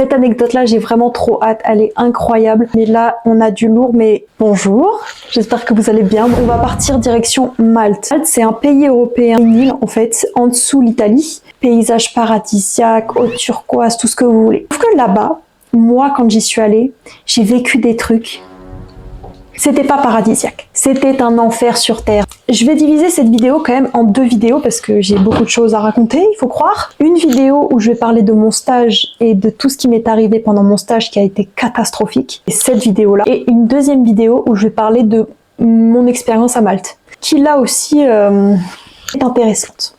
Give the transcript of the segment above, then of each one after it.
Cette anecdote-là, j'ai vraiment trop hâte, elle est incroyable. Mais là, on a du lourd, mais bonjour, j'espère que vous allez bien. On va partir direction Malte. Malte, c'est un pays européen, une île en fait, en dessous l'Italie. Paysage paradisiaque, eau turquoise, tout ce que vous voulez. Sauf que là-bas, moi, quand j'y suis allée, j'ai vécu des trucs. C'était pas paradisiaque, c'était un enfer sur terre. Je vais diviser cette vidéo quand même en 2 vidéos parce que j'ai beaucoup de choses à raconter, il faut croire. Une vidéo où je vais parler de mon stage et de tout ce qui m'est arrivé pendant mon stage qui a été catastrophique. Et cette vidéo-là. Et une deuxième vidéo où je vais parler de mon expérience à Malte, qui là aussi est intéressante.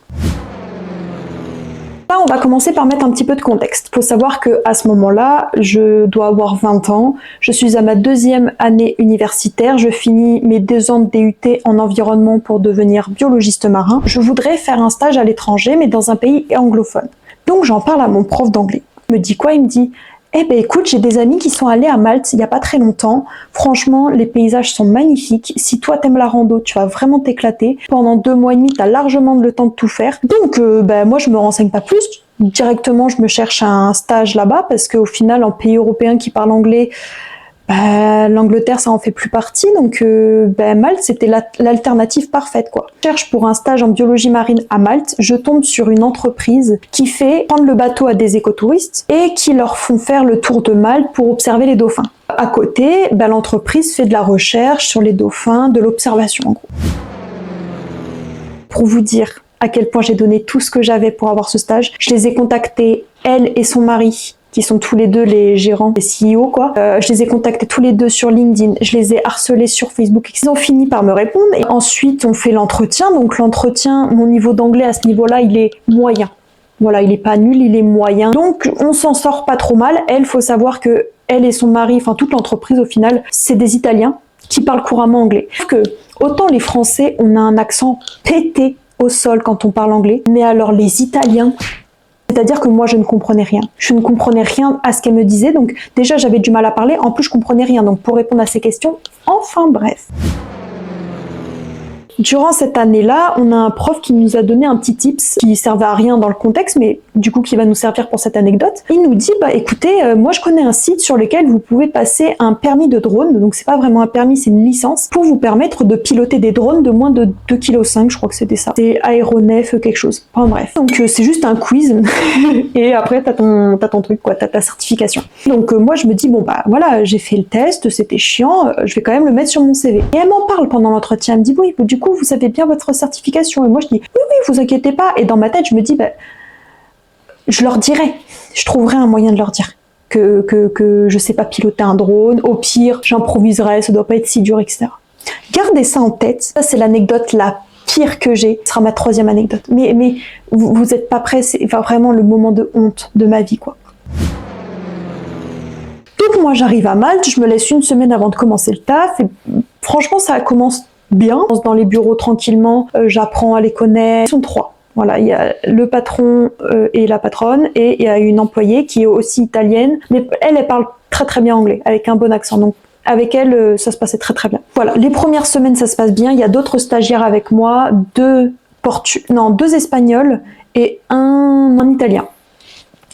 Là, on va commencer par mettre un petit peu de contexte. Il faut savoir qu'à ce moment-là, je dois avoir 20 ans. Je suis à ma 2e année universitaire. Je finis mes 2 ans de DUT en environnement pour devenir biologiste marin. Je voudrais faire un stage à l'étranger, mais dans un pays anglophone. Donc, j'en parle à mon prof d'anglais. Il me dit quoi? Il me dit: eh ben écoute, j'ai des amis qui sont allés à Malte il n'y a pas très longtemps. Franchement, les paysages sont magnifiques. Si toi t'aimes la rando, tu vas vraiment t'éclater. Pendant 2 mois et demi, t'as largement le temps de tout faire. Donc, moi, je me renseigne pas plus. Directement, je me cherche un stage là-bas parce qu'au final, en pays européen qui parle anglais, l'Angleterre, ça en fait plus partie. Donc, Malte, c'était l'alternative parfaite, quoi. Je cherche pour un stage en biologie marine à Malte. Je tombe sur une entreprise qui fait prendre le bateau à des écotouristes et qui leur font faire le tour de Malte pour observer les dauphins. À côté, l'entreprise fait de la recherche sur les dauphins, de l'observation, en gros. Pour vous dire à quel point j'ai donné tout ce que j'avais pour avoir ce stage, je les ai contactés, elle et son mari, qui sont tous les deux les gérants, les CEO, quoi. Je les ai contactés tous les deux sur LinkedIn, je les ai harcelés sur Facebook. Ils ont fini par me répondre et ensuite on fait l'entretien. Donc l'entretien, mon niveau d'anglais à ce niveau-là, il est moyen. Voilà, il est pas nul, il est moyen. Donc on s'en sort pas trop mal. Elle, faut savoir que elle et son mari, enfin toute l'entreprise au final, c'est des Italiens qui parlent couramment anglais. Sauf que autant les Français, on a un accent pété au sol quand on parle anglais, mais alors les Italiens, c'est-à-dire que moi je ne comprenais rien. Je ne comprenais rien à ce qu'elle me disait, donc déjà j'avais du mal à parler, en plus je comprenais rien, donc pour répondre à ces questions, enfin bref. Durant cette année-là, on a un prof qui nous a donné un petit tips qui servait à rien dans le contexte, mais du coup qui va nous servir pour cette anecdote. Il nous dit, écoutez, moi je connais un site sur lequel vous pouvez passer un permis de drone, donc c'est pas vraiment un permis, c'est une licence, pour vous permettre de piloter des drones de moins de 2,5 kg, je crois que c'était ça. C'est aéronef, quelque chose. Enfin bref. Donc c'est juste un quiz, et après t'as ton truc, quoi, t'as ta certification. Donc moi je me dis, voilà, j'ai fait le test, c'était chiant, je vais quand même le mettre sur mon CV. Et elle m'en parle pendant l'entretien, elle me dit, oui, du coup, vous avez bien votre certification. Et moi, je dis, oui, vous inquiétez pas. Et dans ma tête, je me dis, je leur dirai. Je trouverai un moyen de leur dire que je sais pas piloter un drone. Au pire, j'improviserai, ça doit pas être si dur, etc. Gardez ça en tête. Ça, c'est l'anecdote la pire que j'ai. Ce sera ma 3e anecdote. Mais vous êtes pas prêts. C'est vraiment le moment de honte de ma vie, quoi. Donc, moi, j'arrive à Malte. Je me laisse une semaine avant de commencer le taf. Et franchement, ça commence bien. Dans les bureaux tranquillement, j'apprends à les connaître. Ils sont 3. Voilà, il y a le patron et la patronne, et il y a une employée qui est aussi italienne, mais elle parle très très bien anglais, avec un bon accent. Donc avec elle, ça se passait très très bien. Voilà, les premières semaines, ça se passe bien. Il y a d'autres stagiaires avec moi, 2 Espagnols et un Italien.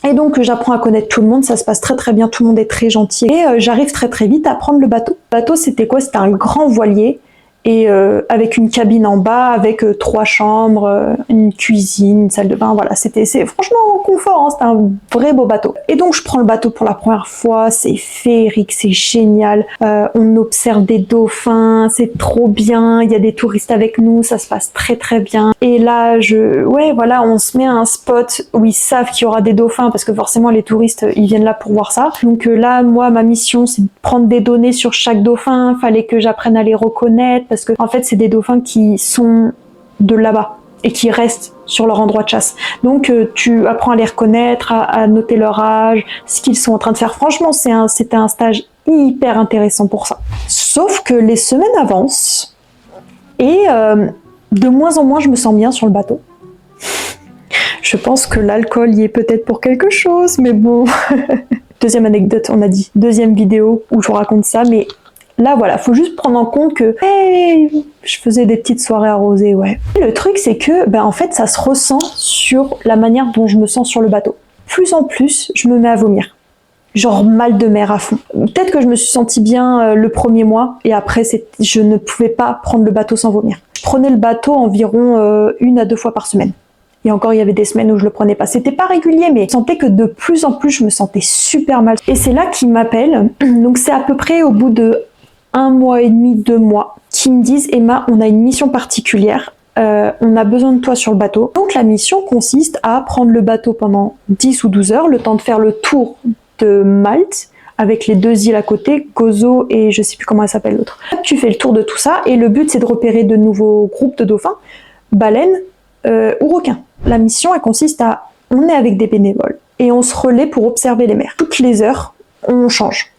Et donc j'apprends à connaître tout le monde, ça se passe très très bien, tout le monde est très gentil. Et j'arrive très très vite à prendre le bateau. Le bateau, c'était quoi? C'était un grand voilier. Et avec une cabine en bas, avec 3 chambres, une cuisine, une salle de bain, voilà, c'est franchement confort, hein, c'était un vrai beau bateau. Et donc je prends le bateau pour la première fois, c'est féerique, c'est génial, on observe des dauphins, c'est trop bien, il y a des touristes avec nous, ça se passe très très bien. Et là, on se met à un spot où ils savent qu'il y aura des dauphins, parce que forcément les touristes, ils viennent là pour voir ça. Donc là, moi, ma mission, c'est de prendre des données sur chaque dauphin, fallait que j'apprenne à les reconnaître, parce que en fait c'est des dauphins qui sont de là-bas et qui restent sur leur endroit de chasse. Donc tu apprends à les reconnaître, à noter leur âge, ce qu'ils sont en train de faire. Franchement, c'était un stage hyper intéressant pour ça. Sauf que les semaines avancent et de moins en moins je me sens bien sur le bateau. Je pense que l'alcool y est peut-être pour quelque chose, mais bon. Deuxième anecdote, on a dit. 2e vidéo où je vous raconte ça, mais là, voilà, faut juste prendre en compte que je faisais des petites soirées arrosées, ouais. Et le truc, c'est que, en fait, ça se ressent sur la manière dont je me sens sur le bateau. Plus en plus, je me mets à vomir. Genre mal de mer à fond. Peut-être que je me suis sentie bien le premier mois et après je ne pouvais pas prendre le bateau sans vomir. Je prenais le bateau environ 1 à 2 fois par semaine. Et encore, il y avait des semaines où je le prenais pas. C'était pas régulier, mais je sentais que de plus en plus, je me sentais super mal. Et c'est là qu'ils m'appellent. Donc c'est à peu près au bout de 1 mois et demi, 2 mois, qui me disent « Emma, on a une mission particulière. On a besoin de toi sur le bateau. » Donc la mission consiste à prendre le bateau pendant 10 ou 12 heures, le temps de faire le tour de Malte, avec les 2 îles à côté, Gozo et je sais plus comment elle s'appelle l'autre. Tu fais le tour de tout ça, et le but c'est de repérer de nouveaux groupes de dauphins, baleines ou requins. La mission, elle consiste à, on est avec des bénévoles et on se relaie pour observer les mers. Toutes les heures, on change.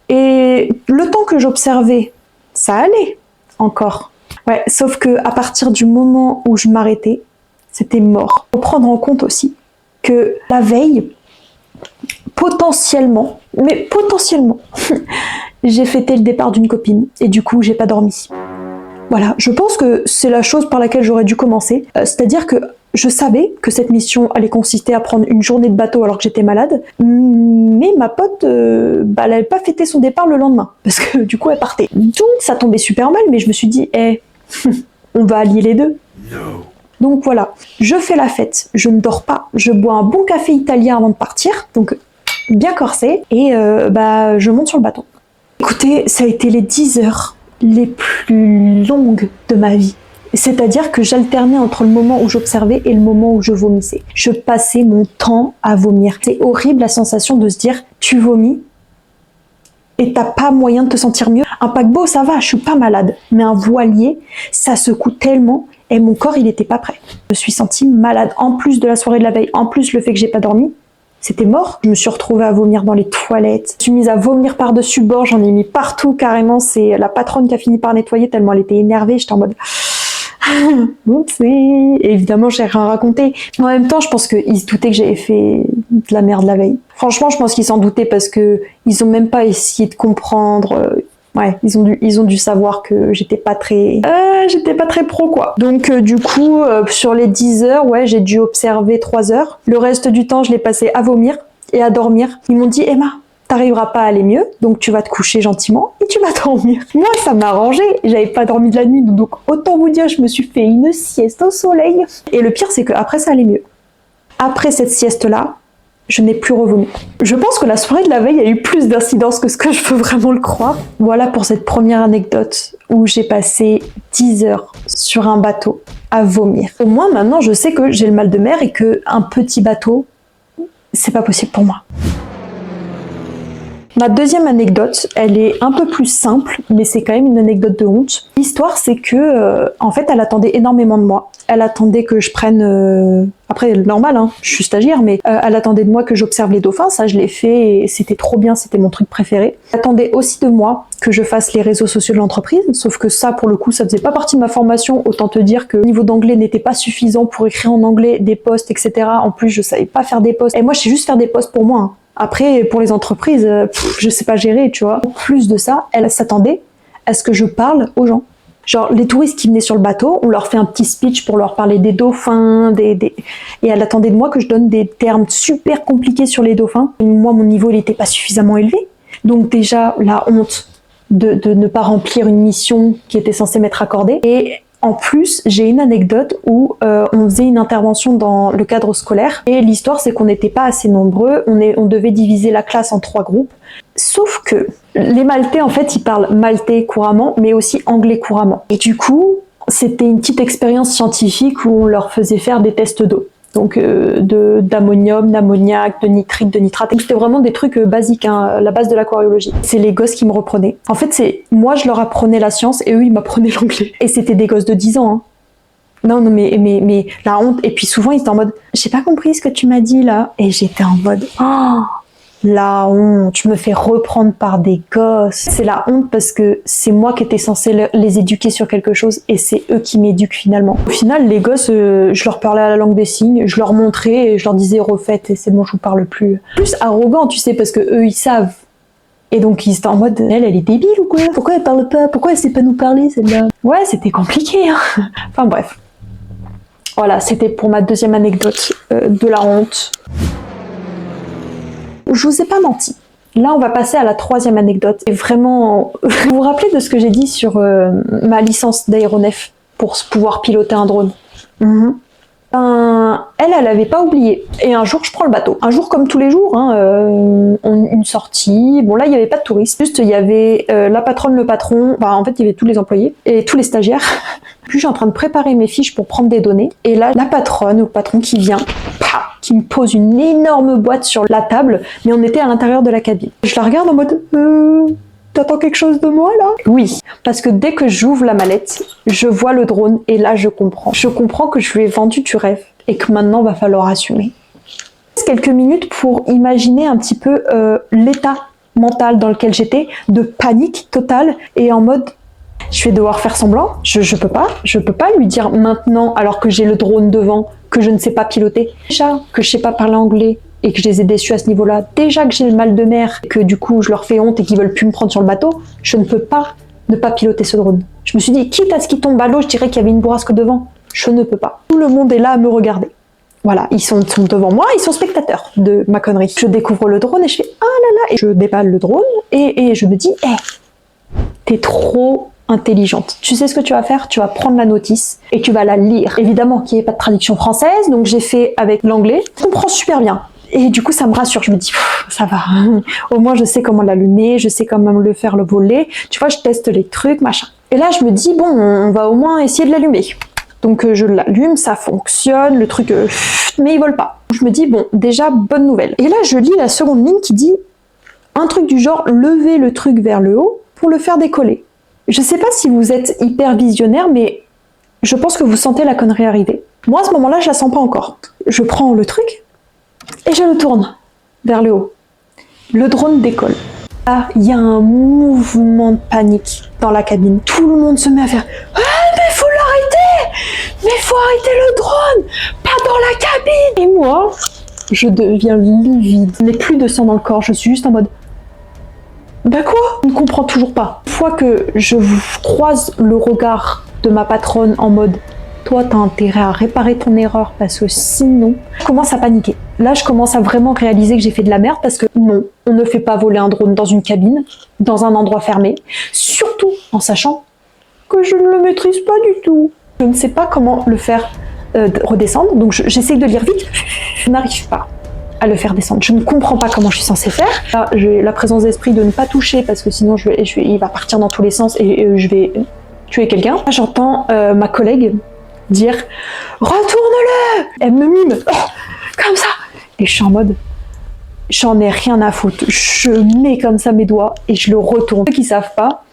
Et le temps que j'observais, ça allait encore. Ouais, sauf que à partir du moment où je m'arrêtais, c'était mort. Faut prendre en compte aussi que la veille, potentiellement, j'ai fêté le départ d'une copine et du coup, j'ai pas dormi. Voilà, je pense que c'est la chose par laquelle j'aurais dû commencer. C'est-à-dire que je savais que cette mission allait consister à prendre une journée de bateau alors que j'étais malade, mais ma pote, elle n'avait pas fêté son départ le lendemain, parce que du coup elle partait. Donc ça tombait super mal, mais je me suis dit, on va allier les deux. No. Donc voilà, je fais la fête, je ne dors pas, je bois un bon café italien avant de partir, donc bien corsé, et je monte sur le bateau. Écoutez, ça a été les 10 heures les plus longues de ma vie. C'est-à-dire que j'alternais entre le moment où j'observais et le moment où je vomissais. Je passais mon temps à vomir. C'est horrible la sensation de se dire, tu vomis et t'as pas moyen de te sentir mieux. Un paquebot, ça va, je suis pas malade. Mais un voilier, ça secoue tellement et mon corps, il était pas prêt. Je me suis sentie malade. En plus de la soirée de la veille, en plus le fait que j'ai pas dormi, c'était mort. Je me suis retrouvée à vomir dans les toilettes. Je suis mise à vomir par-dessus bord, j'en ai mis partout carrément. C'est la patronne qui a fini par nettoyer tellement elle était énervée. J'étais en mode... Oupsie. Évidemment, j'ai rien raconté. En même temps, je pense qu'ils se doutaient que j'avais fait de la merde la veille. Franchement, je pense qu'ils s'en doutaient parce que ils ont même pas essayé de comprendre. Ouais, ils ont dû savoir que j'étais pas très pro, quoi. Donc, du coup, sur les 10 heures, ouais, j'ai dû observer 3 heures. Le reste du temps, je l'ai passé à vomir et à dormir. Ils m'ont dit, Emma, t'arriveras pas à aller mieux, donc tu vas te coucher gentiment et tu vas dormir. Moi, ça m'a arrangé, j'avais pas dormi de la nuit, donc autant vous dire, je me suis fait une sieste au soleil. Et le pire, c'est qu'après, ça allait mieux. Après cette sieste-là, je n'ai plus revomi. Je pense que la soirée de la veille a eu plus d'incidence que ce que je peux vraiment le croire. Voilà pour cette première anecdote où j'ai passé 10 heures sur un bateau à vomir. Au moins, maintenant, je sais que j'ai le mal de mer et qu'un petit bateau, c'est pas possible pour moi. Ma deuxième anecdote, elle est un peu plus simple, mais c'est quand même une anecdote de honte. L'histoire, c'est que, en fait, elle attendait énormément de moi. Elle attendait que je prenne... Après, normal, hein, je suis stagiaire, mais elle attendait de moi que j'observe les dauphins. Ça, je l'ai fait et c'était trop bien, c'était mon truc préféré. Elle attendait aussi de moi que je fasse les réseaux sociaux de l'entreprise, sauf que ça, pour le coup, ça faisait pas partie de ma formation. Autant te dire que le niveau d'anglais n'était pas suffisant pour écrire en anglais des posts, etc. En plus, je savais pas faire des posts. Et moi, je sais juste faire des posts pour moi, hein. Après, pour les entreprises, je sais pas gérer, tu vois. En plus de ça, elle s'attendait à ce que je parle aux gens. Genre, les touristes qui venaient sur le bateau, on leur fait un petit speech pour leur parler des dauphins, et elle attendait de moi que je donne des termes super compliqués sur les dauphins. Et moi, mon niveau, il n'était pas suffisamment élevé. Donc déjà, la honte de ne pas remplir une mission qui était censée m'être accordée. Et en plus, j'ai une anecdote où on faisait une intervention dans le cadre scolaire et l'histoire c'est qu'on n'était pas assez nombreux, on devait diviser la classe en 3 groupes, sauf que les Maltais en fait ils parlent maltais couramment mais aussi anglais couramment. Et du coup, c'était une petite expérience scientifique où on leur faisait faire des tests d'eau. Donc d'ammonium, d'ammoniac, de nitrite, de nitrate. C'était vraiment des trucs basiques, hein, la base de l'aquariologie. C'est les gosses qui me reprenaient. En fait, c'est moi je leur apprenais la science et eux ils m'apprenaient l'anglais. Et c'était des gosses de 10 ans. Hein. Non, mais la honte. Et puis souvent ils étaient en mode, j'ai pas compris ce que tu m'as dit là. Et j'étais en mode, oh, la honte, je me fais reprendre par des gosses. C'est la honte parce que c'est moi qui étais censée les éduquer sur quelque chose et c'est eux qui m'éduquent finalement. Au final, les gosses, je leur parlais à la langue des signes, je leur montrais et je leur disais refaites et c'est bon, je vous parle plus. Plus arrogant, tu sais, parce que eux ils savent. Et donc ils étaient en mode, elle est débile ou quoi? Pourquoi elle parle pas? Pourquoi elle sait pas nous parler celle-là? Ouais, c'était compliqué. Hein. Enfin bref. Voilà, c'était pour ma deuxième anecdote de la honte. Je vous ai pas menti. Là, on va passer à la troisième anecdote. Et vraiment, vous vous rappelez de ce que j'ai dit sur ma licence d'aéronef pour pouvoir piloter un drone? Elle avait pas oublié. Et un jour, je prends le bateau. Un jour comme tous les jours, une sortie. Bon, là, il n'y avait pas de touristes. Juste, il y avait la patronne, le patron. Enfin, en fait, il y avait tous les employés et tous les stagiaires. Puis, je suis en train de préparer mes fiches pour prendre des données. Et là, la patronne ou le patron qui vient, qui me pose une énorme boîte sur la table. Mais on était à l'intérieur de la cabine. Je la regarde en mode... T'attends quelque chose de moi, là? Oui, parce que dès que j'ouvre la mallette, je vois le drone et là, je comprends. Je comprends que je lui ai vendu du rêve et que maintenant, va falloir assumer. Quelques minutes pour imaginer un petit peu l'état mental dans lequel j'étais, de panique totale et en mode, je vais devoir faire semblant, je peux pas lui dire maintenant, alors que j'ai le drone devant, que je ne sais pas piloter. Déjà que je sais pas parler anglais, et que je les ai déçus à ce niveau-là, déjà que j'ai le mal de mer, que du coup je leur fais honte et qu'ils veulent plus me prendre sur le bateau, je ne peux pas ne pas piloter ce drone. Je me suis dit, quitte à ce qu'il tombe à l'eau, je dirais qu'il y avait une bourrasque devant. Je ne peux pas. Tout le monde est là à me regarder. Voilà, ils sont devant moi, ils sont spectateurs de ma connerie. Je découvre le drone et je fais, ah là là, et je déballe le drone et je me dis, t'es trop intelligente. Tu sais ce que tu vas faire? Tu vas prendre la notice et tu vas la lire. Évidemment qu'il n'y ait pas de traduction française, donc j'ai fait avec l'anglais. Je comprends super bien. Et du coup, ça me rassure. Je me dis, ça va. Au moins, je sais comment l'allumer, je sais comment le faire le voler. Tu vois, je teste les trucs, machin. Et là, je me dis, bon, on va au moins essayer de l'allumer. Donc, je l'allume, ça fonctionne, le truc, mais il vole pas. Je me dis, bon, déjà, bonne nouvelle. Et là, je lis la seconde ligne qui dit un truc du genre, lever le truc vers le haut pour le faire décoller. Je sais pas si vous êtes hyper visionnaire, mais je pense que vous sentez la connerie arriver. Moi, à ce moment-là, je la sens pas encore. Je prends le truc, et je le tourne vers le haut. Le drone décolle. Là, il y a un mouvement de panique dans la cabine. Tout le monde se met à faire « Ah, mais faut l'arrêter! Mais faut arrêter le drone! Pas dans la cabine !» Et moi, je deviens livide. Je n'ai plus de sang dans le corps. Je suis juste en mode « Bah quoi ?» Je ne comprends toujours pas. Une fois que je croise le regard de ma patronne en mode toi, t'as intérêt à réparer ton erreur parce que sinon, je commence à paniquer. Là, je commence à vraiment réaliser que j'ai fait de la merde parce que non, on ne fait pas voler un drone dans une cabine, dans un endroit fermé, surtout en sachant que je ne le maîtrise pas du tout. Je ne sais pas comment le faire redescendre, donc j'essaie de lire vite. Je n'arrive pas à le faire descendre. Je ne comprends pas comment je suis censée faire. Là, j'ai la présence d'esprit de ne pas toucher parce que sinon, il va partir dans tous les sens et je vais tuer quelqu'un. Là, j'entends ma collègue dire « Retourne-le !» Elle me mime comme ça. Et je suis en mode « J'en ai rien à foutre. » Je mets comme ça mes doigts et je le retourne. Ceux qui savent pas,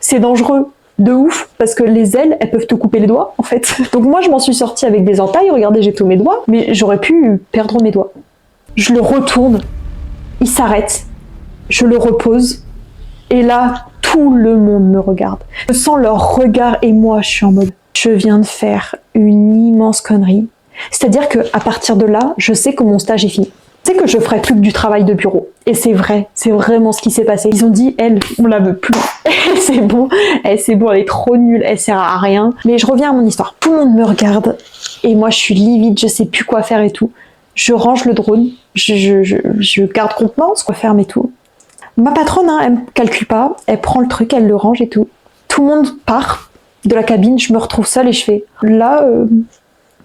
c'est dangereux de ouf parce que les ailes, elles peuvent te couper les doigts en fait. Donc moi, je m'en suis sortie avec des entailles. Regardez, j'ai tous mes doigts, mais j'aurais pu perdre mes doigts. Je le retourne, il s'arrête, je le repose et là, tout le monde me regarde. Je sens leur regard et moi, je suis en mode je viens de faire une immense connerie. C'est-à-dire qu'à partir de là, je sais que mon stage est fini. Je sais que je ferai plus que du travail de bureau. Et c'est vrai, c'est vraiment ce qui s'est passé. Ils ont dit, elle, on la veut plus. C'est bon, elle est trop nulle, elle sert à rien. Mais je reviens à mon histoire. Tout le monde me regarde et moi je suis livide, je sais plus quoi faire et tout. Je range le drone, je garde contenance, quoi ferme et tout. Ma patronne, elle me calcule pas, elle prend le truc, elle le range et tout. Tout le monde part de la cabine, je me retrouve seule et je fais là,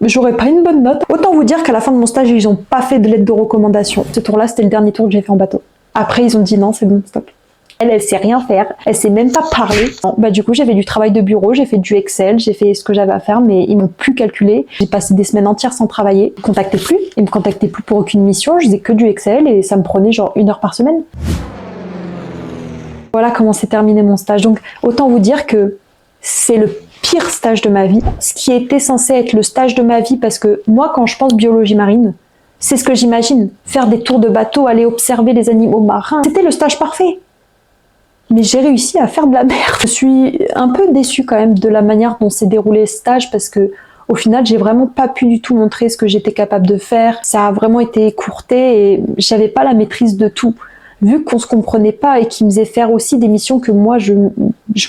j'aurais pas une bonne note. Autant vous dire qu'à la fin de mon stage, ils ont pas fait de lettre de recommandation. Ce tour-là, c'était le dernier tour que j'ai fait en bateau. Après, ils ont dit non, c'est bon, stop. Elle sait rien faire, elle sait même pas parler. Bah du coup, j'ai fait du travail de bureau, j'ai fait du Excel, j'ai fait ce que j'avais à faire, mais ils m'ont plus calculé. J'ai passé des semaines entières sans travailler. Ils me contactaient plus pour aucune mission, je faisais que du Excel et ça me prenait genre 1 heure par semaine. Voilà comment s'est terminé mon stage. Donc, autant vous dire que c'est le pire stage de ma vie, ce qui était censé être le stage de ma vie parce que moi, quand je pense biologie marine, c'est ce que j'imagine. Faire des tours de bateau, aller observer les animaux marins. C'était le stage parfait. Mais j'ai réussi à faire de la merde. Je suis un peu déçue quand même de la manière dont s'est déroulé ce stage parce que au final, j'ai vraiment pas pu du tout montrer ce que j'étais capable de faire. Ça a vraiment été écourté et j'avais pas la maîtrise de tout. Vu qu'on se comprenait pas et qu'ils me faisaient faire aussi des missions que moi je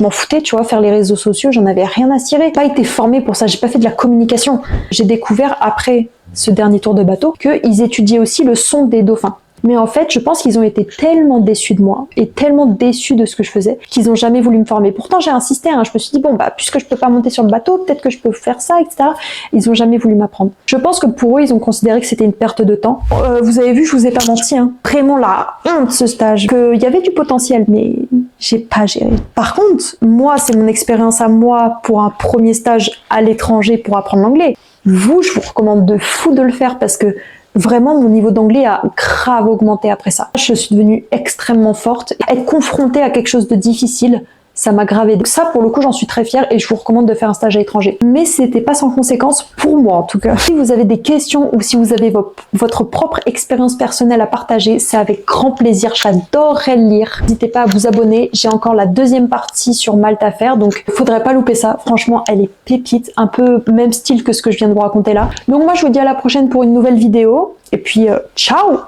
m'en foutais, tu vois, faire les réseaux sociaux, j'en avais rien à cirer. J'ai pas été formée pour ça, j'ai pas fait de la communication. J'ai découvert après ce dernier tour de bateau qu'ils étudiaient aussi le son des dauphins. Mais en fait, je pense qu'ils ont été tellement déçus de moi et tellement déçus de ce que je faisais qu'ils ont jamais voulu me former. Pourtant, j'ai insisté, hein. Je me suis dit, bon, bah, puisque je peux pas monter sur le bateau, peut-être que je peux faire ça, etc. Ils ont jamais voulu m'apprendre. Je pense que pour eux, ils ont considéré que c'était une perte de temps. Vous avez vu, je vous ai pas menti, hein. Vraiment la honte, ce stage. Il y avait du potentiel, mais j'ai pas géré. Par contre, moi, c'est mon expérience à moi pour un premier stage à l'étranger pour apprendre l'anglais. Vous, je vous recommande de fou de le faire parce que vraiment, mon niveau d'anglais a grave augmenté après ça. Je suis devenue extrêmement forte. Être confrontée à quelque chose de difficile, ça m'a grave aidé. Ça, pour le coup, j'en suis très fière et je vous recommande de faire un stage à l'étranger. Mais c'était pas sans conséquence, pour moi en tout cas. Si vous avez des questions ou si vous avez votre propre expérience personnelle à partager, c'est avec grand plaisir. J'adorerais le lire. N'hésitez pas à vous abonner. J'ai encore la deuxième partie sur Malte à faire, donc faudrait pas louper ça. Franchement, elle est pépite, un peu même style que ce que je viens de vous raconter là. Donc moi, je vous dis à la prochaine pour une nouvelle vidéo. Et puis, ciao!